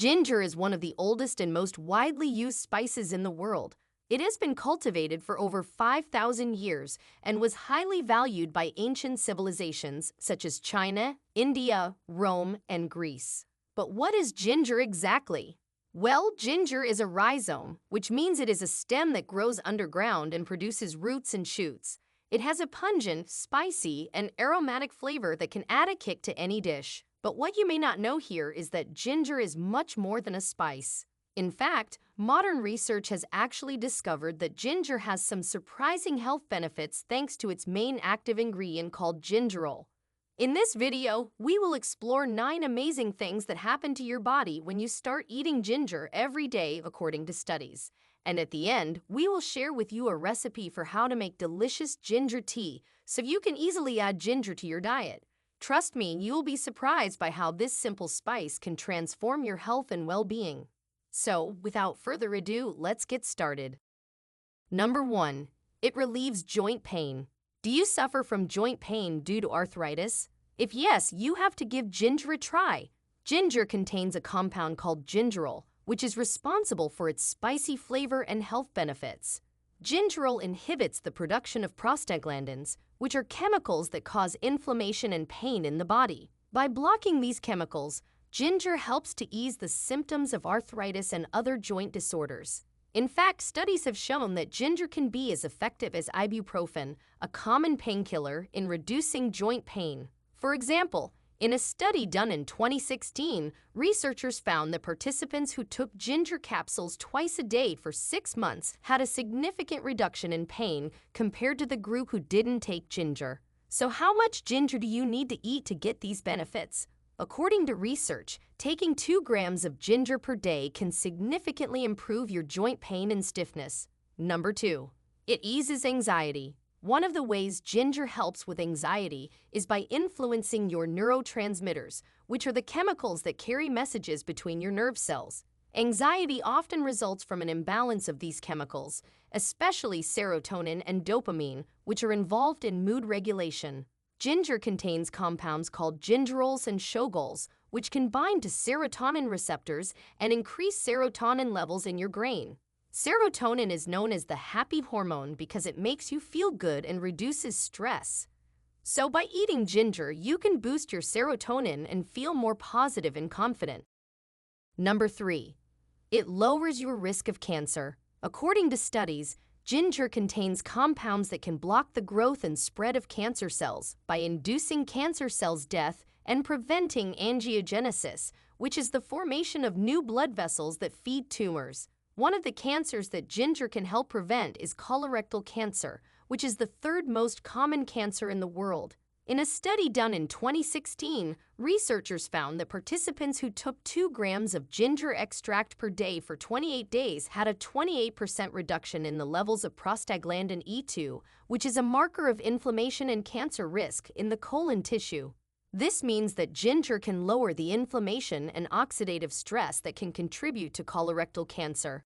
Ginger is one of the oldest and most widely used spices in the world. It has been cultivated for over 5,000 years and was highly valued by ancient civilizations such as China, India, Rome, and Greece. But what is ginger exactly? Well, ginger is a rhizome, which means it is a stem that grows underground and produces roots and shoots. It has a pungent, spicy, and aromatic flavor that can add a kick to any dish. But what you may not know here is that ginger is much more than a spice. In fact, modern research has actually discovered that ginger has some surprising health benefits thanks to its main active ingredient called gingerol. In this video, we will explore 9 amazing things that happen to your body when you start eating ginger every day according to studies. And at the end, we will share with you a recipe for how to make delicious ginger tea so you can easily add ginger to your diet. Trust me, you'll be surprised by how this simple spice can transform your health and well-being. So, without further ado, let's get started. Number 1. It relieves joint pain. Do you suffer from joint pain due to arthritis? If yes, you have to give ginger a try. Ginger contains a compound called gingerol, which is responsible for its spicy flavor and health benefits. Gingerol inhibits the production of prostaglandins, which are chemicals that cause inflammation and pain in the body. By blocking these chemicals, ginger helps to ease the symptoms of arthritis and other joint disorders. In fact, studies have shown that ginger can be as effective as ibuprofen, a common painkiller, in reducing joint pain. For example, in a study done in 2016, researchers found that participants who took ginger capsules twice a day for 6 months had a significant reduction in pain compared to the group who didn't take ginger. So how much ginger do you need to eat to get these benefits? According to research, taking 2 grams of ginger per day can significantly improve your joint pain and stiffness. Number 2. It eases anxiety. One of the ways ginger helps with anxiety is by influencing your neurotransmitters, which are the chemicals that carry messages between your nerve cells. Anxiety often results from an imbalance of these chemicals, especially serotonin and dopamine, which are involved in mood regulation. Ginger contains compounds called gingerols and shogols, which can bind to serotonin receptors and increase serotonin levels in your brain. Serotonin is known as the happy hormone because it makes you feel good and reduces stress. So by eating ginger, you can boost your serotonin and feel more positive and confident. Number 3. It lowers your risk of cancer. According to studies, ginger contains compounds that can block the growth and spread of cancer cells by inducing cancer cells' death and preventing angiogenesis, which is the formation of new blood vessels that feed tumors. One of the cancers that ginger can help prevent is colorectal cancer, which is the 3rd most common cancer in the world. In a study done in 2016, researchers found that participants who took 2 grams of ginger extract per day for 28 days had a 28% reduction in the levels of prostaglandin E2, which is a marker of inflammation and cancer risk in the colon tissue. This means that ginger can lower the inflammation and oxidative stress that can contribute to colorectal cancer.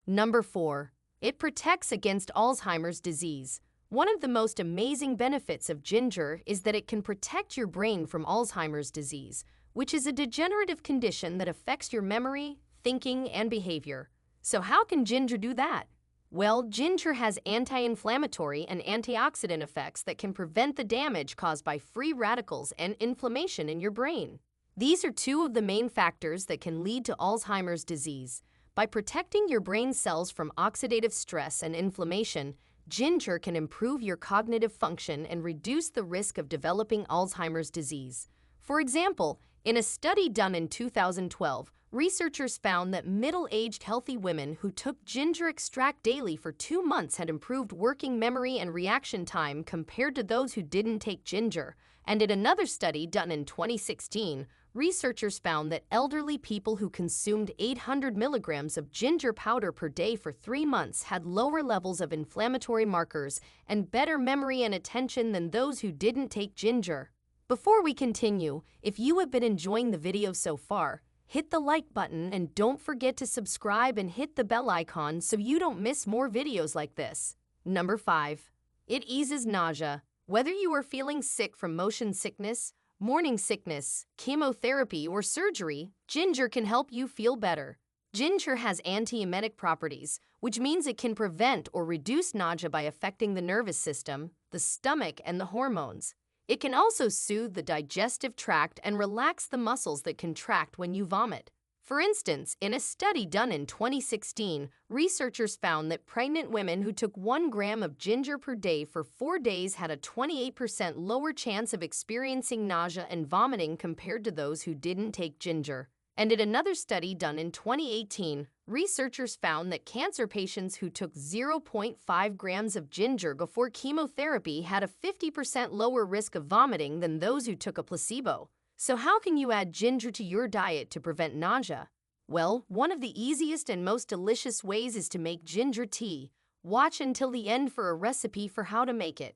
Number 4. It protects against Alzheimer's disease. One of the most amazing benefits of ginger is that it can protect your brain from Alzheimer's disease, which is a degenerative condition that affects your memory, thinking, and behavior. So how can ginger do that? Well, ginger has anti-inflammatory and antioxidant effects that can prevent the damage caused by free radicals and inflammation in your brain. These are 2 of the main factors that can lead to Alzheimer's disease. By protecting your brain cells from oxidative stress and inflammation, ginger can improve your cognitive function and reduce the risk of developing Alzheimer's disease. For example, in a study done in 2012, researchers found that middle-aged healthy women who took ginger extract daily for 2 months had improved working memory and reaction time compared to those who didn't take ginger. And in another study done in 2016, researchers found that elderly people who consumed 800 milligrams of ginger powder per day for 3 months had lower levels of inflammatory markers and better memory and attention than those who didn't take ginger. Before we continue, if you have been enjoying the video so far, hit the like button and don't forget to subscribe and hit the bell icon so you don't miss more videos like this. Number 5. It eases nausea. Whether you are feeling sick from motion sickness, morning sickness, chemotherapy, or surgery, ginger can help you feel better. Ginger has antiemetic properties, which means it can prevent or reduce nausea by affecting the nervous system, the stomach, and the hormones. It can also soothe the digestive tract and relax the muscles that contract when you vomit. For instance, in a study done in 2016, researchers found that pregnant women who took 1 gram of ginger per day for 4 days had a 28% lower chance of experiencing nausea and vomiting compared to those who didn't take ginger. And in another study done in 2018, researchers found that cancer patients who took 0.5 grams of ginger before chemotherapy had a 50% lower risk of vomiting than those who took a placebo. So how can you add ginger to your diet to prevent nausea? Well, one of the easiest and most delicious ways is to make ginger tea. Watch until the end for a recipe for how to make it.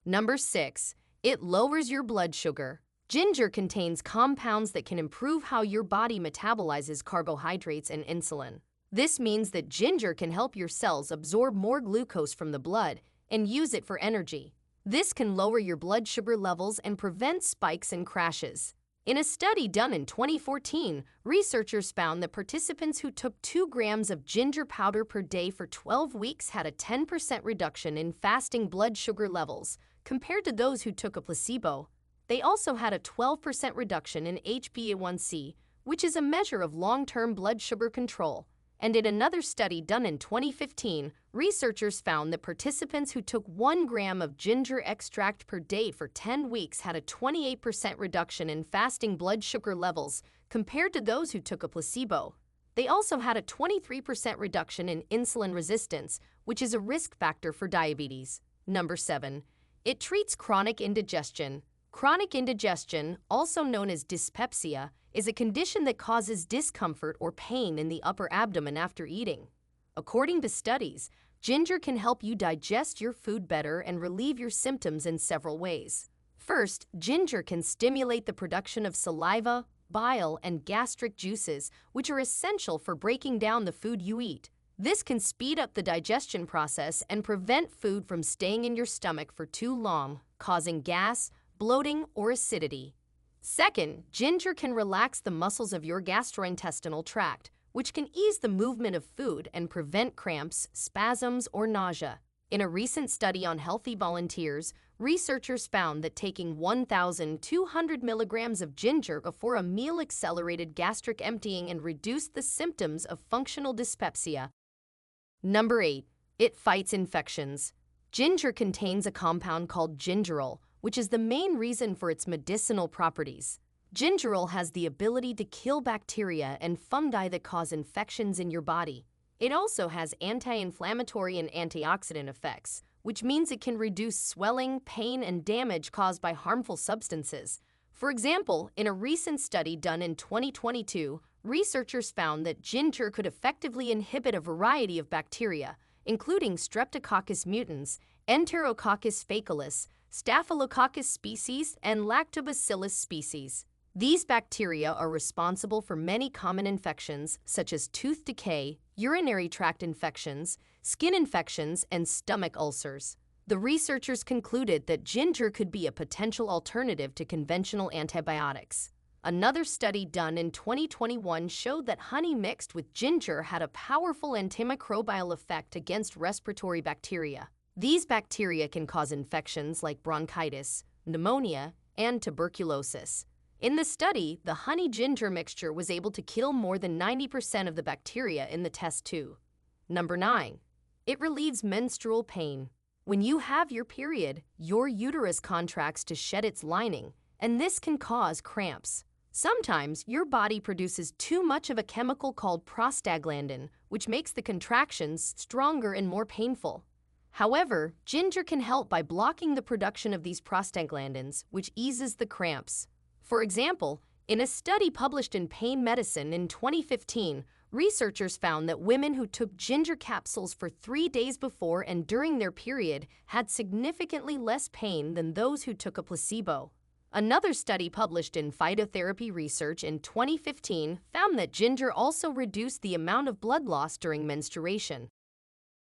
Number 6. It lowers your blood sugar. Ginger contains compounds that can improve how your body metabolizes carbohydrates and insulin. This means that ginger can help your cells absorb more glucose from the blood and use it for energy. This can lower your blood sugar levels and prevent spikes and crashes. In a study done in 2014, researchers found that participants who took 2 grams of ginger powder per day for 12 weeks had a 10% reduction in fasting blood sugar levels compared to those who took a placebo. They also had a 12% reduction in HbA1c, which is a measure of long-term blood sugar control. And in another study done in 2015, researchers found that participants who took 1 gram of ginger extract per day for 10 weeks had a 28% reduction in fasting blood sugar levels compared to those who took a placebo. They also had a 23% reduction in insulin resistance, which is a risk factor for diabetes. Number 7. It treats chronic indigestion. Chronic indigestion, also known as dyspepsia, is a condition that causes discomfort or pain in the upper abdomen after eating. According to studies, ginger can help you digest your food better and relieve your symptoms in several ways. First, ginger can stimulate the production of saliva, bile, and gastric juices, which are essential for breaking down the food you eat. This can speed up the digestion process and prevent food from staying in your stomach for too long, causing gas, bloating, or acidity. Second, ginger can relax the muscles of your gastrointestinal tract, which can ease the movement of food and prevent cramps, spasms, or nausea. In a recent study on healthy volunteers, researchers found that taking 1,200 milligrams of ginger before a meal accelerated gastric emptying and reduced the symptoms of functional dyspepsia. Number 8. It fights infections. Ginger contains a compound called gingerol, which is the main reason for its medicinal properties. Gingerol has the ability to kill bacteria and fungi that cause infections in your body. It also has anti-inflammatory and antioxidant effects, which means it can reduce swelling, pain, and damage caused by harmful substances. For example, in a recent study done in 2022, researchers found that ginger could effectively inhibit a variety of bacteria, including Streptococcus mutans, Enterococcus faecalis, Staphylococcus species, and Lactobacillus species. These bacteria are responsible for many common infections such as tooth decay, urinary tract infections, skin infections, and stomach ulcers. The researchers concluded that ginger could be a potential alternative to conventional antibiotics. Another study done in 2021 showed that honey mixed with ginger had a powerful antimicrobial effect against respiratory bacteria. These bacteria can cause infections like bronchitis, pneumonia, and tuberculosis. In the study, the honey-ginger mixture was able to kill more than 90% of the bacteria in the test tube. Number 9. It relieves menstrual pain. When you have your period, your uterus contracts to shed its lining, and this can cause cramps. Sometimes your body produces too much of a chemical called prostaglandin, which makes the contractions stronger and more painful. However, ginger can help by blocking the production of these prostaglandins, which eases the cramps. For example, in a study published in Pain Medicine in 2015, researchers found that women who took ginger capsules for 3 days before and during their period had significantly less pain than those who took a placebo. Another study published in Phytotherapy Research in 2015 found that ginger also reduced the amount of blood loss during menstruation.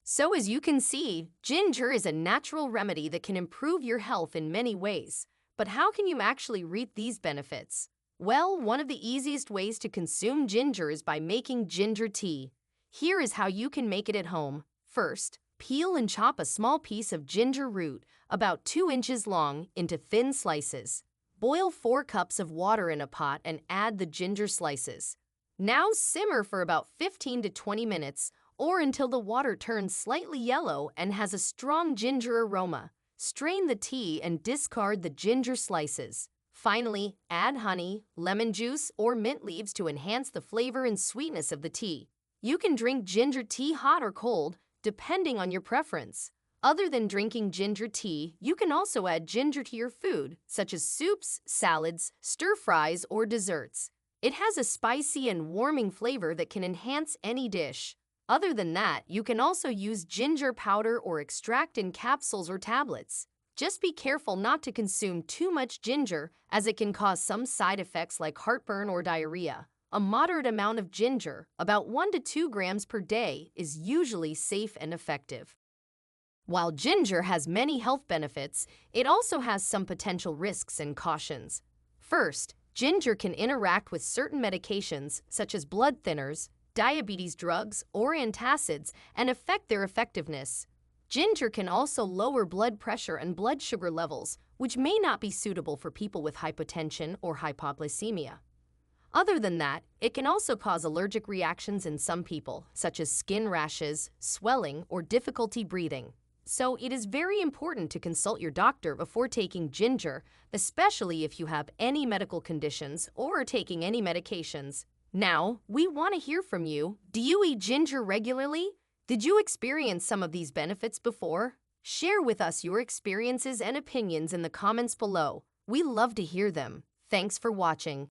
So as you can see, ginger is a natural remedy that can improve your health in many ways. But how can you actually reap these benefits? Well, one of the easiest ways to consume ginger is by making ginger tea. Here is how you can make it at home. First, peel and chop a small piece of ginger root, about 2 inches long, into thin slices. Boil 4 cups of water in a pot and add the ginger slices. Now simmer for about 15 to 20 minutes, or until the water turns slightly yellow and has a strong ginger aroma. Strain the tea and discard the ginger slices. Finally, add honey, lemon juice, or mint leaves to enhance the flavor and sweetness of the tea. You can drink ginger tea hot or cold, depending on your preference. Other than drinking ginger tea, you can also add ginger to your food, such as soups, salads, stir-fries, or desserts. It has a spicy and warming flavor that can enhance any dish. Other than that, you can also use ginger powder or extract in capsules or tablets. Just be careful not to consume too much ginger, as it can cause some side effects like heartburn or diarrhea. A moderate amount of ginger, about 1 to 2 grams per day, is usually safe and effective. While ginger has many health benefits, it also has some potential risks and cautions. First, ginger can interact with certain medications, such as blood thinners, diabetes drugs, or antacids, and affect their effectiveness. Ginger can also lower blood pressure and blood sugar levels, which may not be suitable for people with hypotension or hypoglycemia. Other than that, it can also cause allergic reactions in some people, such as skin rashes, swelling, or difficulty breathing. So it is very important to consult your doctor before taking ginger, especially if you have any medical conditions or are taking any medications. Now, we want to hear from you. Do you eat ginger regularly? Did you experience some of these benefits before? Share with us your experiences and opinions in the comments below. We love to hear them. Thanks for watching.